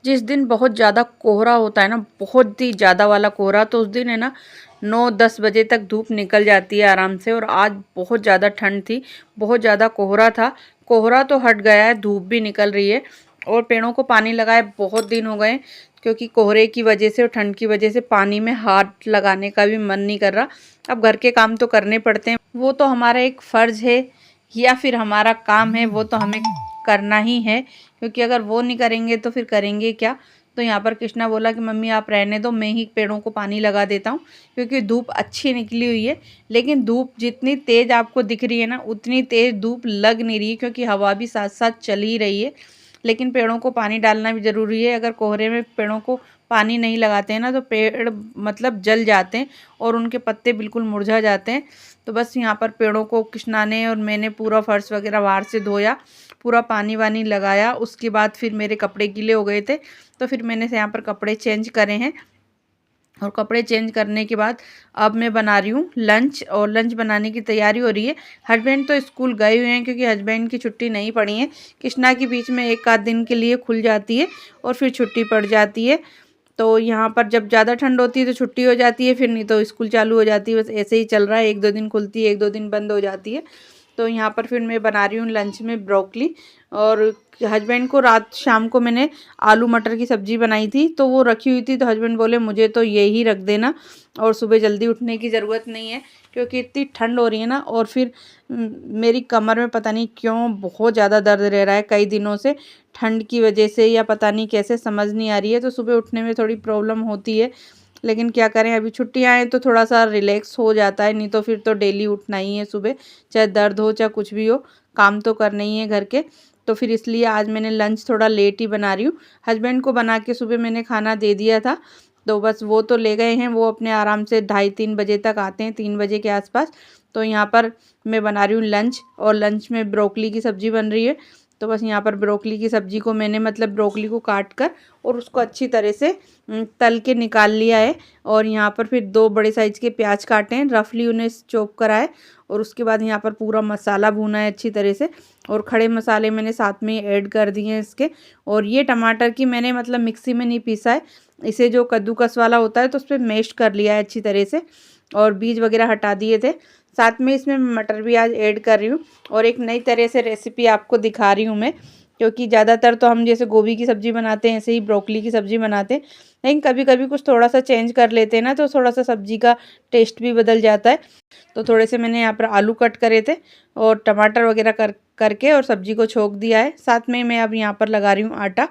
जिस दिन बहुत ज़्यादा कोहरा होता है ना, बहुत ही ज़्यादा वाला कोहरा, तो उस दिन है ना 9-10 बजे तक धूप निकल जाती है आराम से। और आज बहुत ज़्यादा ठंड थी, बहुत ज़्यादा कोहरा था। कोहरा तो हट गया है, धूप भी निकल रही है। और पेड़ों को पानी लगाए बहुत दिन हो गए, क्योंकि कोहरे की वजह से और ठंड की वजह से पानी में हाथ लगाने का भी मन नहीं कर रहा। अब घर के काम तो करने पड़ते हैं, वो तो हमारा एक फ़र्ज़ है या फिर हमारा काम है, वो तो हमें करना ही है, क्योंकि अगर वो नहीं करेंगे तो फिर करेंगे क्या। तो यहाँ पर कृष्णा बोला कि मम्मी आप रहने दो, मैं ही पेड़ों को पानी लगा देता हूँ, क्योंकि धूप अच्छी निकली हुई है। लेकिन धूप जितनी तेज़ आपको दिख रही है ना, उतनी तेज़ धूप लग नहीं रही है, क्योंकि हवा भी साथ साथ चल ही रही है। लेकिन पेड़ों को पानी डालना भी ज़रूरी है। अगर कोहरे में पेड़ों को पानी नहीं लगाते हैं ना, तो पेड़ मतलब जल जाते हैं और उनके पत्ते बिल्कुल मुरझा जाते हैं। तो बस यहाँ पर पेड़ों को कृष्णा ने और मैंने पूरा फर्श वगैरह बाहर से धोया, पूरा पानी वानी लगाया। उसके बाद फिर मेरे कपड़े गीले हो गए थे, तो फिर मैंने यहाँ पर कपड़े चेंज करे हैं। और कपड़े चेंज करने के बाद अब मैं बना रही हूँ लंच, और लंच बनाने की तैयारी हो रही है। हस्बैंड तो स्कूल गए हुए हैं, क्योंकि हस्बैंड की छुट्टी नहीं पड़ी है। कृष्णा की बीच में एक आध दिन के लिए खुल जाती है और फिर छुट्टी पड़ जाती है। तो यहाँ पर जब ज़्यादा ठंड होती है तो छुट्टी हो जाती है, फिर नहीं तो स्कूल चालू हो जाती है। बस ऐसे ही चल रहा है, 1-2 दिन खुलती है, 1-2 दिन बंद हो जाती है। तो यहाँ पर फिर मैं बना रही हूँ लंच में ब्रोकली। और हस्बैंड को रात शाम को मैंने आलू मटर की सब्ज़ी बनाई थी, तो वो रखी हुई थी। तो हस्बैंड बोले मुझे तो ये ही रख देना, और सुबह जल्दी उठने की ज़रूरत नहीं है, क्योंकि इतनी ठंड हो रही है ना। और फिर मेरी कमर में पता नहीं क्यों बहुत ज़्यादा दर्द रह रहा है कई दिनों से, ठंड की वजह से या पता नहीं कैसे, समझ नहीं आ रही है। तो सुबह उठने में थोड़ी प्रॉब्लम होती है, लेकिन क्या करें, अभी छुट्टियाँ हैं तो थोड़ा सा रिलैक्स हो जाता है, नहीं तो फिर तो डेली उठना ही है सुबह, चाहे दर्द हो चाहे कुछ भी हो, काम तो करना ही है घर के। तो फिर इसलिए आज मैंने लंच थोड़ा लेट ही बना रही हूँ। हस्बैंड को बना के सुबह मैंने खाना दे दिया था, तो बस वो तो ले गए हैं, वो अपने आराम से 2:30-3 बजे तक आते हैं, 3 बजे के आसपास। तो यहाँ पर मैं बना रही हूँ लंच, और लंच में ब्रोकली की सब्ज़ी बन रही है। तो बस यहाँ पर ब्रोकली की सब्ज़ी को मैंने मतलब ब्रोकली को काट कर और उसको अच्छी तरह से तल के निकाल लिया है। और यहाँ पर फिर 2 बड़े साइज़ के प्याज काटे हैं, रफली उन्हें चॉप करा है। और उसके बाद यहाँ पर पूरा मसाला भूना है अच्छी तरह से, और खड़े मसाले मैंने साथ में ऐड कर दिए हैं इसके। और ये टमाटर की मैंने मतलब मिक्सी में नहीं पीसा है, इसे जो कद्दूकस वाला होता है तो उस पर मैश कर लिया है अच्छी तरह से, और बीज वगैरह हटा दिए थे। साथ में इसमें मटर भी आज ऐड कर रही हूँ, और एक नई तरह से रेसिपी आपको दिखा रही हूँ मैं, क्योंकि ज़्यादातर तो हम जैसे गोभी की सब्ज़ी बनाते हैं ऐसे ही ब्रोकली की सब्ज़ी बनाते हैं, लेकिन कभी कभी कुछ थोड़ा सा चेंज कर लेते हैं ना, तो थोड़ा सा सब्ज़ी का टेस्ट भी बदल जाता है। तो थोड़े से मैंने यहाँ पर आलू कट करे थे और टमाटर वगैरह करके और सब्ज़ी को छोंक दिया है। साथ में मैं अब यहाँ पर लगा रही हूँ आटा।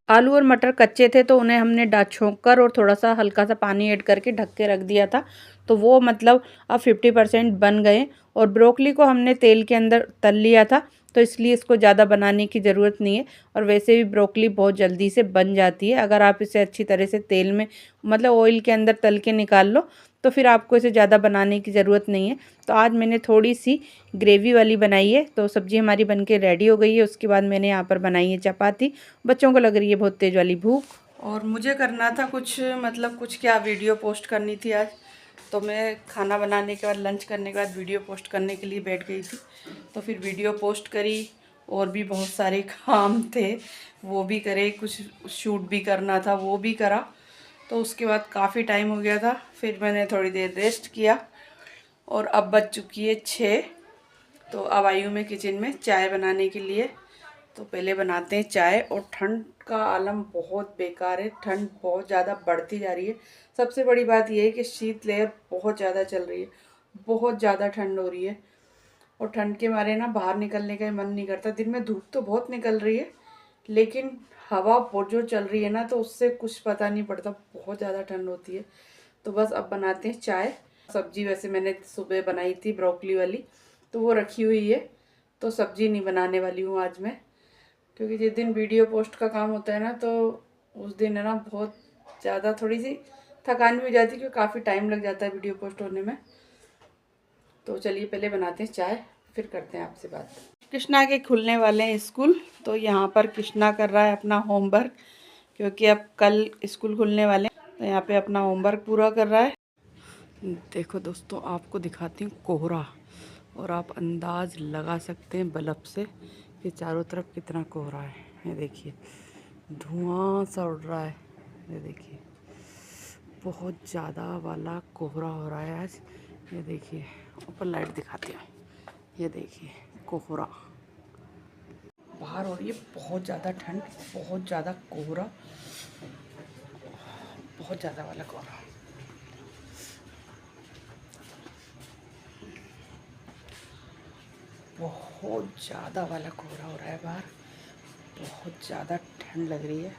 आलू और मटर कच्चे थे, तो उन्हें हमने छोंक कर और थोड़ा सा हल्का सा पानी ऐड करके ढक के रख दिया था। तो वो मतलब अब 50% बन गए। और ब्रोकली को हमने तेल के अंदर तल लिया था, तो इसलिए इसको ज़्यादा बनाने की ज़रूरत नहीं है। और वैसे भी ब्रोकली बहुत जल्दी से बन जाती है, अगर आप इसे अच्छी तरह से तेल में मतलब ऑयल के अंदर तल के निकाल लो, तो फिर आपको इसे ज़्यादा बनाने की ज़रूरत नहीं है। तो आज मैंने थोड़ी सी ग्रेवी वाली बनाई है। तो सब्ज़ी हमारी बनके रेडी हो गई है। उसके बाद मैंने यहाँ पर बनाई है चपाती। बच्चों को लग रही है बहुत तेज़ वाली भूख, और मुझे करना था कुछ मतलब कुछ क्या वीडियो पोस्ट करनी थी आज। तो मैं खाना बनाने के बाद लंच करने के बाद वीडियो पोस्ट करने के लिए बैठ गई थी। तो फिर वीडियो पोस्ट करी, और भी बहुत सारे काम थे वो भी करे, कुछ शूट भी करना था वो भी करा। तो उसके बाद काफ़ी टाइम हो गया था, फिर मैंने थोड़ी देर रेस्ट किया। और अब बज चुकी है 6। तो अब आई हूँ मैं किचन में चाय बनाने के लिए। तो पहले बनाते हैं चाय। और ठंड का आलम बहुत बेकार है, ठंड बहुत ज़्यादा बढ़ती जा रही है। सबसे बड़ी बात यह है कि शीतलहर बहुत ज़्यादा चल रही है, बहुत ज़्यादा ठंड हो रही है। और ठंड के मारे ना बाहर निकलने का मन नहीं करता। दिन में धूप तो बहुत निकल रही है, लेकिन हवा बहुत जो चल रही है ना, तो उससे कुछ पता नहीं पड़ता, बहुत ज़्यादा ठंड होती है। तो बस अब बनाते हैं चाय। सब्जी वैसे मैंने सुबह बनाई थी ब्रोकली वाली, तो वो रखी हुई है। तो सब्जी नहीं बनाने वाली हूँ आज मैं, क्योंकि जिस दिन वीडियो पोस्ट का काम होता है ना, तो उस दिन है ना बहुत ज़्यादा थोड़ी सी थकान भी हो जाती है, क्योंकि काफ़ी टाइम लग जाता है वीडियो पोस्ट होने में। तो चलिए पहले बनाते हैं चाय, फिर करते हैं आपसे बात। कृष्णा के खुलने वाले हैं स्कूल, तो यहाँ पर कृष्णा कर रहा है अपना होमवर्क, क्योंकि अब कल स्कूल खुलने वाले हैं। तो यहाँ पे अपना होमवर्क पूरा कर रहा है। देखो दोस्तों, आपको दिखाती हूँ कोहरा, और आप अंदाज लगा सकते हैं बल्ब से कि चारों तरफ कितना कोहरा है। ये देखिए, धुआं सा उड़ रहा है। ये देखिए, बहुत ज़्यादा वाला कोहरा हो रहा है आज। ये देखिए, ऊपर लाइट दिखाती हूँ। ये देखिए, कोहरा बाहर हो रही है, बहुत ज़्यादा ठंड, बहुत ज़्यादा कोहरा, बहुत ज़्यादा वाला कोहरा। बहुत ज़्यादा वाला कोहरा हो रहा है बाहर, बहुत ज़्यादा ठंड लग रही है।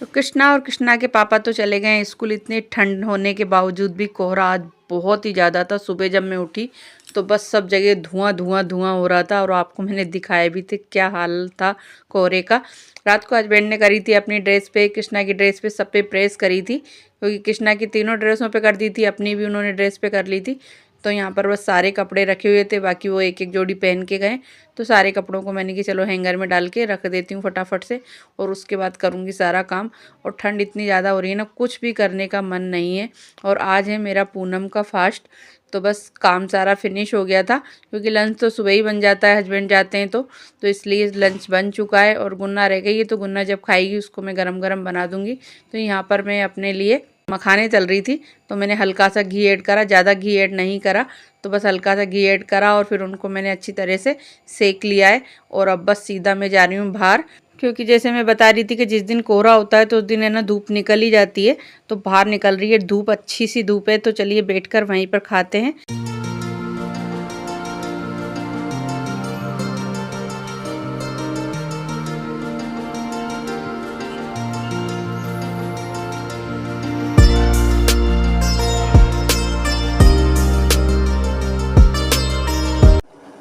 तो कृष्णा और कृष्णा के पापा तो चले गए स्कूल। इतनी ठंड होने के बावजूद भी कोहरा आज बहुत ही ज़्यादा था। सुबह जब मैं उठी तो बस सब जगह धुआं धुआं धुआं हो रहा था, और आपको मैंने दिखाया भी थे क्या हाल था कोहरे का। रात को हस्बैंड ने करी थी अपनी ड्रेस पे, कृष्णा की ड्रेस पे, सब पे प्रेस करी थी, क्योंकि कृष्णा की तीनों ड्रेसों पे कर दी थी, अपनी भी उन्होंने ड्रेस पे कर ली थी। तो यहाँ पर बस सारे कपड़े रखे हुए थे, बाकी वो एक एक जोड़ी पहन के गए। तो सारे कपड़ों को मैंने कि चलो हैंगर में डाल के रख देती हूँ फटाफट से, और उसके बाद करूँगी सारा काम। और ठंड इतनी ज़्यादा हो रही है ना, कुछ भी करने का मन नहीं है। और आज है मेरा पूनम का फास्ट, तो बस काम सारा फिनिश हो गया था, क्योंकि लंच तो सुबह ही बन जाता है, हस्बैंड जाते हैं तो इसलिए लंच बन चुका है। और गुन्ना रह गई है, तो गुन्ना जब खाएगी उसको मैं गरम गरम बना दूंगी। तो यहाँ पर मैं अपने लिए मखाने तल रही थी, तो मैंने हल्का सा घी ऐड करा, ज़्यादा घी ऐड नहीं करा, तो बस हल्का सा घी ऐड करा, और फिर उनको मैंने अच्छी तरह से सेक लिया है। और अब बस सीधा मैं जा रही हूँ बाहर, क्योंकि जैसे मैं बता रही थी कि जिस दिन कोहरा होता है तो उस दिन है ना धूप निकल ही जाती है। तो बाहर निकल रही है धूप, अच्छी सी धूप है, तो चलिए बैठकर वहीं पर खाते हैं।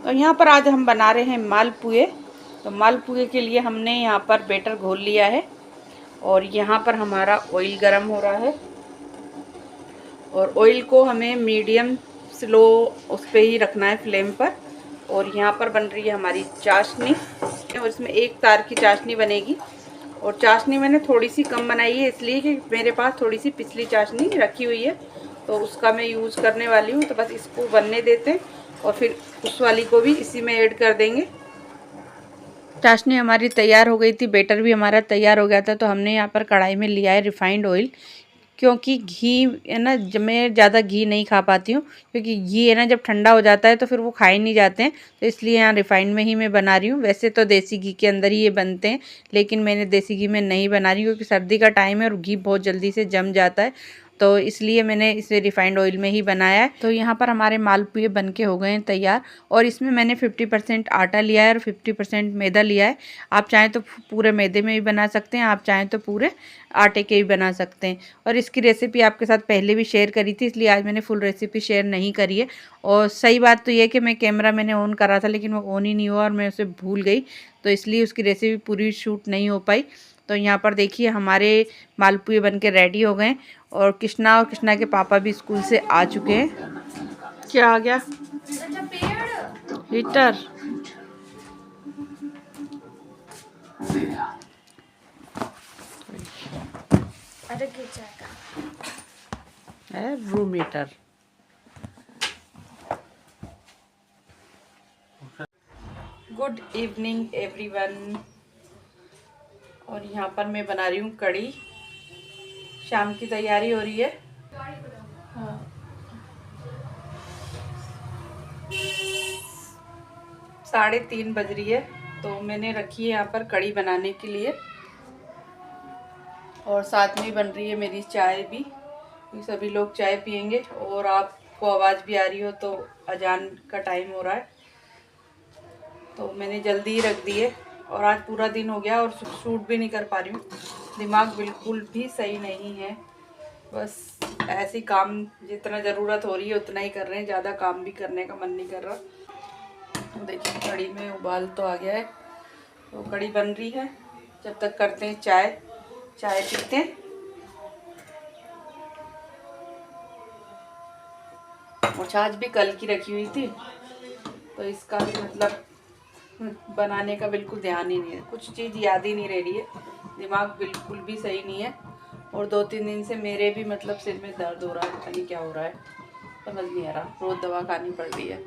तो यहाँ पर आज हम बना रहे हैं मालपुए। तो मालपुए के लिए हमने यहाँ पर बैटर घोल लिया है, और यहाँ पर हमारा ऑयल गरम हो रहा है, और ऑयल को हमें मीडियम स्लो उस पर ही रखना है फ्लेम पर। और यहाँ पर बन रही है हमारी चाशनी, और इसमें एक तार की चाशनी बनेगी। और चाशनी मैंने थोड़ी सी कम बनाई है, इसलिए कि मेरे पास थोड़ी सी पिछली चाशनी रखी हुई है, तो उसका मैं यूज़ करने वाली हूँ। तो बस इसको बनने देते हैं, और फिर उस वाली को भी इसी में ऐड कर देंगे। चाशनी हमारी तैयार हो गई थी, बैटर भी हमारा तैयार हो गया था। तो हमने यहाँ पर कढ़ाई में लिया है रिफाइंड ऑयल, क्योंकि घी है ना, जब मैं ज़्यादा घी नहीं खा पाती हूँ, क्योंकि घी है ना जब ठंडा हो जाता है तो फिर वो खाए नहीं जाते हैं। तो इसलिए यहाँ रिफाइंड में ही मैं बना रही हूँ। वैसे तो देसी घी के अंदर ही ये बनते हैं, लेकिन मैंने देसी घी में नहीं बना रही हूँ, क्योंकि सर्दी का टाइम है और घी बहुत जल्दी से जम जाता है, तो इसलिए मैंने इसे रिफाइंड ऑयल में ही बनाया है। तो यहाँ पर हमारे मालपुए बन के हो गए हैं तैयार, और इसमें मैंने 50% आटा लिया है और 50% मैदा लिया है। आप चाहें तो पूरे मैदे में भी बना सकते हैं, आप चाहें तो पूरे आटे के भी बना सकते हैं। और इसकी रेसिपी आपके साथ पहले भी शेयर करी थी, इसलिए आज मैंने फुल रेसिपी शेयर नहीं करी है। और सही बात तो ये है कि मैं कैमरा मैंने ऑन करा था, लेकिन वो ऑन ही नहीं हुआ और मैं उसे भूल गई, तो इसलिए उसकी रेसिपी पूरी शूट नहीं हो पाई। तो यहाँ पर देखिए हमारे मालपुए बन के रेडी हो गए, और कृष्णा के पापा भी स्कूल से आ चुके हैं। क्या आ गया? हीटर। है room heater. Good evening everyone. और यहाँ पर मैं बना रही हूँ कढ़ी, शाम की तैयारी हो रही है। हाँ, 3:30 बज रही है, तो मैंने रखी है यहाँ पर कढ़ी बनाने के लिए, और साथ में बन रही है मेरी चाय भी। सभी लोग चाय पियेंगे, और आपको आवाज़ भी आ रही हो तो अजान का टाइम हो रहा है, तो मैंने जल्दी ही रख दी है। और आज पूरा दिन हो गया और शूट भी नहीं कर पा रही हूँ, दिमाग बिल्कुल भी सही नहीं है। बस ऐसी काम, जितना ज़रूरत हो रही है उतना ही कर रहे हैं, ज़्यादा काम भी करने का मन नहीं कर रहा। तो देखिए कढ़ी में उबाल तो आ गया है, तो कढ़ी बन रही है। जब तक करते हैं चाय पीते हैं। और छाछ भी कल की रखी हुई थी, तो इसका भी मतलब बनाने का बिल्कुल ध्यान ही नहीं है, कुछ चीज़ याद ही नहीं रह रही है, दिमाग बिल्कुल भी सही नहीं है। और 2-3 दिन से मेरे भी मतलब सिर में दर्द हो रहा है, पता नहीं क्या हो रहा है, समझ नहीं आ रहा, रोज़ दवा खानी पड़ रही है।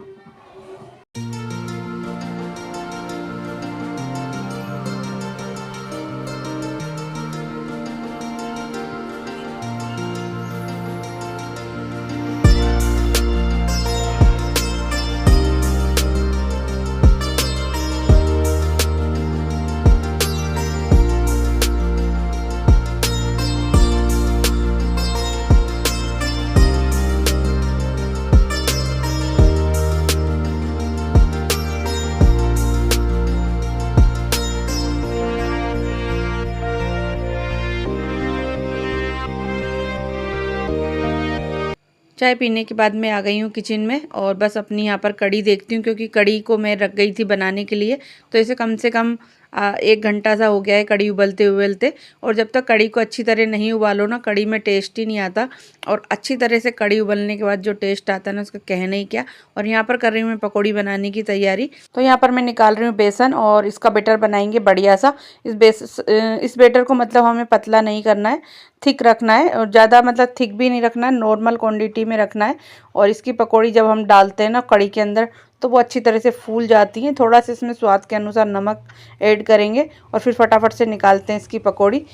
चाय पीने के बाद मैं आ गई हूँ किचन में और बस अपनी यहाँ पर कढ़ी देखती हूँ, क्योंकि कढ़ी को मैं रख गई थी बनाने के लिए। तो इसे कम से कम 1 घंटा सा हो गया है कढ़ी उबलते उबलते। और जब तक कढ़ी को अच्छी तरह नहीं उबालो ना, कढ़ी में टेस्ट ही नहीं आता। और अच्छी तरह से कढ़ी उबलने के बाद जो टेस्ट आता है ना, उसका कहना ही क्या। और यहाँ पर कर रही हूँ मैं पकौड़ी बनाने की तैयारी। तो यहाँ पर मैं निकाल रही हूँ बेसन और इसका बैटर बनाएंगे बढ़िया सा। इस बैटर को मतलब हमें पतला नहीं करना है, थिक रखना है। और ज़्यादा मतलब थिक भी नहीं रखना है, नॉर्मल क्वांटिटी में रखना है। और इसकी पकौड़ी जब हम डालते हैं ना कढ़ी के अंदर, तो वो अच्छी तरह से फूल जाती हैं। थोड़ा सा इसमें स्वाद के अनुसार नमक ऐड करेंगे और फिर फटाफट से निकालते हैं इसकी पकौड़ी।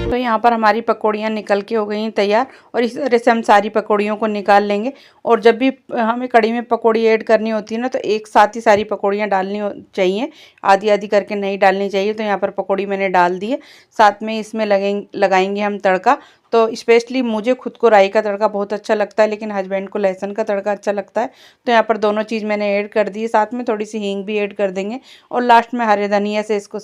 तो यहाँ पर हमारी पकौड़ियाँ निकल के हो गई हैं तैयार। और इस तरह से हम सारी पकौड़ियों को निकाल लेंगे। और जब भी हमें कढ़ी में पकौड़ी ऐड करनी होती है ना, तो एक साथ ही सारी पकौड़ियाँ डालनी चाहिए, आधी आधी करके नहीं डालनी चाहिए। तो यहाँ पर पकौड़ी मैंने डाल दी है। साथ में इसमें लगाएंगे हम तड़का। तो स्पेशली मुझे खुद को राई का तड़का बहुत अच्छा लगता है, लेकिन हस्बैंड को लहसुन का तड़का अच्छा लगता है। तो यहाँ पर दोनों चीज़ मैंने ऐड कर दी है। साथ में थोड़ी सी हींग भी ऐड कर देंगे और लास्ट में हरे धनिया से इसको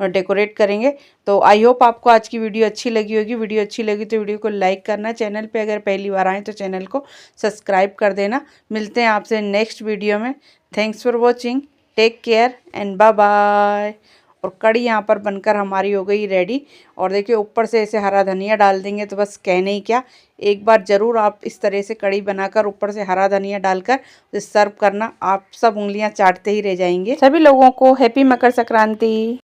डेकोरेट करेंगे। तो आई होप आपको आज की वीडियो अच्छी लगी होगी। वीडियो अच्छी लगी तो वीडियो को लाइक करना, चैनल पे अगर पहली बार आए तो चैनल को सब्सक्राइब कर देना। मिलते हैं आपसे नेक्स्ट वीडियो में। Thanks for watching, take care and bye bye. और कढ़ी यहाँ पर बनकर हमारी हो गई रेडी। और देखिए ऊपर से ऐसे हरा धनिया डाल देंगे तो बस कहने ही क्या। एक बार ज़रूर आप इस तरह से कढ़ी बनाकर ऊपर से हरा धनिया डालकर सर्व करना, आप सब उंगलियां चाटते ही रह जाएंगे। सभी लोगों को हैप्पी मकर संक्रांति।